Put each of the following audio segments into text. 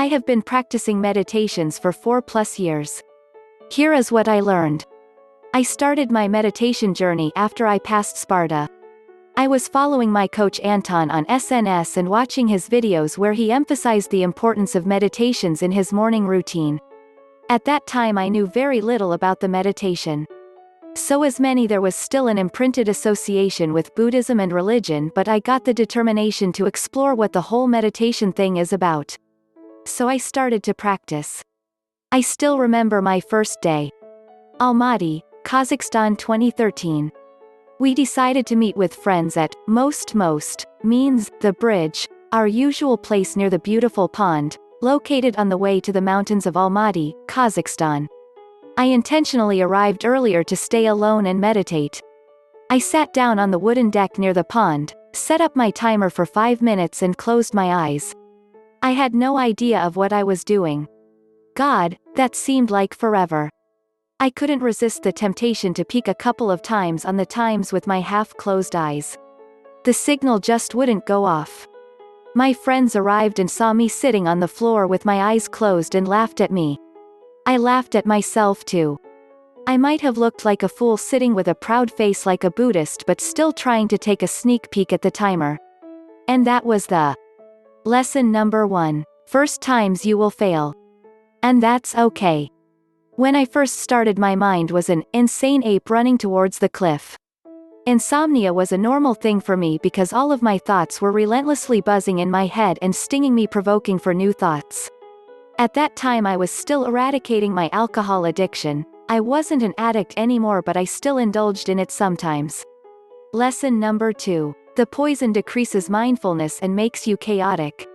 I have been practicing meditations for 4+ years. Here is what I learned. I started my meditation journey after I passed Sparta. I was following my coach Anton on SNS and watching his videos where he emphasized the importance of meditations in his morning routine. At that time I knew very little about the meditation. So as many there was still an imprinted association with Buddhism and religion, but I got the determination to explore what the whole meditation thing is about. So I started to practice. I still remember my first day. Almaty, Kazakhstan 2013. We decided to meet with friends at Most means the bridge, our usual place near the beautiful pond, located on the way to the mountains of Almaty, Kazakhstan. I intentionally arrived earlier to stay alone and meditate. I sat down on the wooden deck near the pond, set up my timer for 5 minutes and closed my eyes. I had no idea of what I was doing. God, that seemed like forever. I couldn't resist the temptation to peek a couple of times on the times with my half-closed eyes. The signal just wouldn't go off. My friends arrived and saw me sitting on the floor with my eyes closed and laughed at me. I laughed at myself too. I might have looked like a fool sitting with a proud face like a Buddhist but still trying to take a sneak peek at the timer. And that was the lesson number 1. First times you will fail. And that's okay. When I first started my mind was an insane ape running towards the cliff. Insomnia was a normal thing for me because all of my thoughts were relentlessly buzzing in my head and stinging me, provoking for new thoughts. At that time I was still eradicating my alcohol addiction. I wasn't an addict anymore but I still indulged in it sometimes. Lesson number 2. The poison decreases mindfulness and makes you chaotic.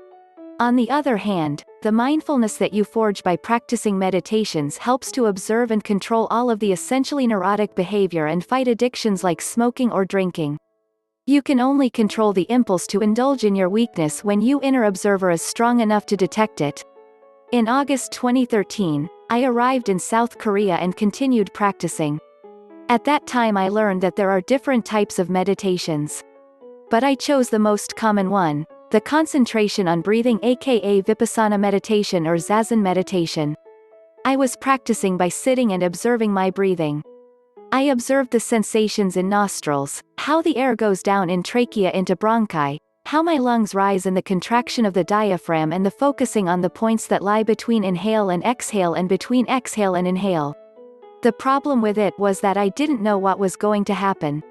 On the other hand, the mindfulness that you forge by practicing meditations helps to observe and control all of the essentially neurotic behavior and fight addictions like smoking or drinking. You can only control the impulse to indulge in your weakness when your inner observer is strong enough to detect it. In August 2013, I arrived in South Korea and continued practicing. At that time I learned that there are different types of meditations. But I chose the most common one, the concentration on breathing, aka Vipassana meditation or Zazen meditation. I was practicing by sitting and observing my breathing. I observed the sensations in nostrils, how the air goes down in trachea into bronchi, how my lungs rise in the contraction of the diaphragm, and the focusing on the points that lie between inhale and exhale and between exhale and inhale. The problem with it was that I didn't know what was going to happen.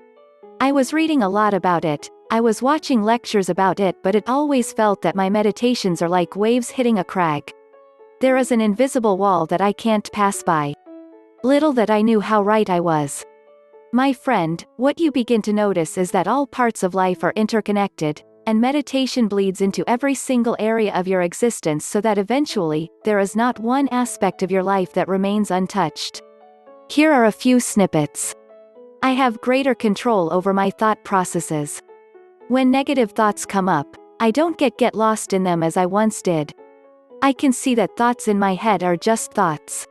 I was reading a lot about it, I was watching lectures about it, but it always felt that my meditations are like waves hitting a crag. There is an invisible wall that I can't pass by. Little that I knew how right I was. My friend, what you begin to notice is that all parts of life are interconnected, and meditation bleeds into every single area of your existence so that eventually, there is not one aspect of your life that remains untouched. Here are a few snippets. I have greater control over my thought processes. When negative thoughts come up, I don't get lost in them as I once did. I can see that thoughts in my head are just thoughts.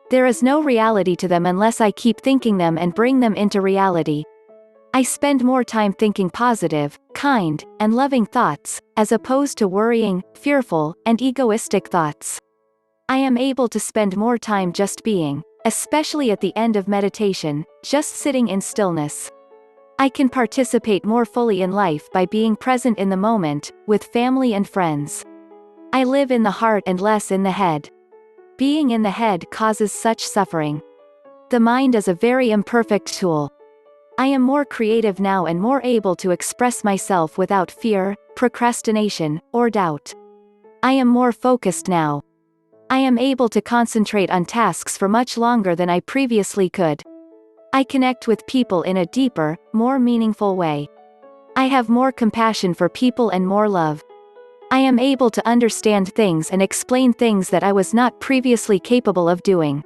There is no reality to them unless I keep thinking them and bring them into reality. I spend more time thinking positive, kind, and loving thoughts, as opposed to worrying, fearful, and egoistic thoughts. I am able to spend more time just being, especially at the end of meditation, just sitting in stillness. I can participate more fully in life by being present in the moment, with family and friends. I live in the heart and less in the head. Being in the head causes such suffering. The mind is a very imperfect tool. I am more creative now and more able to express myself without fear, procrastination, or doubt. I am more focused now. I am able to concentrate on tasks for much longer than I previously could. I connect with people in a deeper, more meaningful way. I have more compassion for people and more love. I am able to understand things and explain things that I was not previously capable of doing.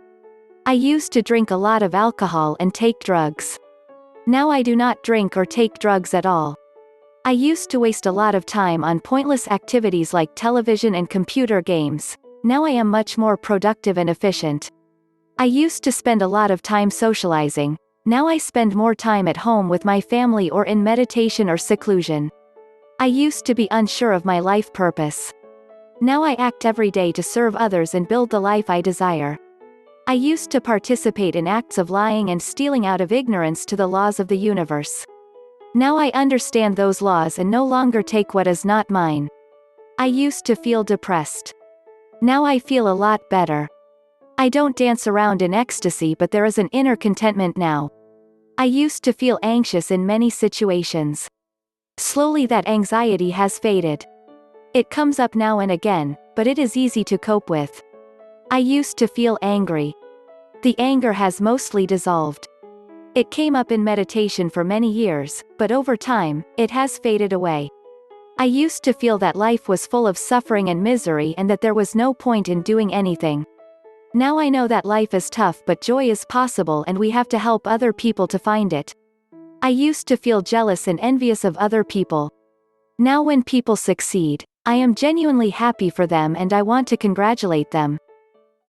I used to drink a lot of alcohol and take drugs. Now I do not drink or take drugs at all. I used to waste a lot of time on pointless activities like television and computer games. Now I am much more productive and efficient. I used to spend a lot of time socializing. Now I spend more time at home with my family or in meditation or seclusion. I used to be unsure of my life purpose. Now I act every day to serve others and build the life I desire. I used to participate in acts of lying and stealing out of ignorance to the laws of the universe. Now I understand those laws and no longer take what is not mine. I used to feel depressed. Now I feel a lot better. I don't dance around in ecstasy, but there is an inner contentment now. I used to feel anxious in many situations. Slowly that anxiety has faded. It comes up now and again, but it is easy to cope with. I used to feel angry. The anger has mostly dissolved. It came up in meditation for many years, but over time, it has faded away. I used to feel that life was full of suffering and misery and that there was no point in doing anything. Now I know that life is tough but joy is possible and we have to help other people to find it. I used to feel jealous and envious of other people. Now when people succeed, I am genuinely happy for them and I want to congratulate them.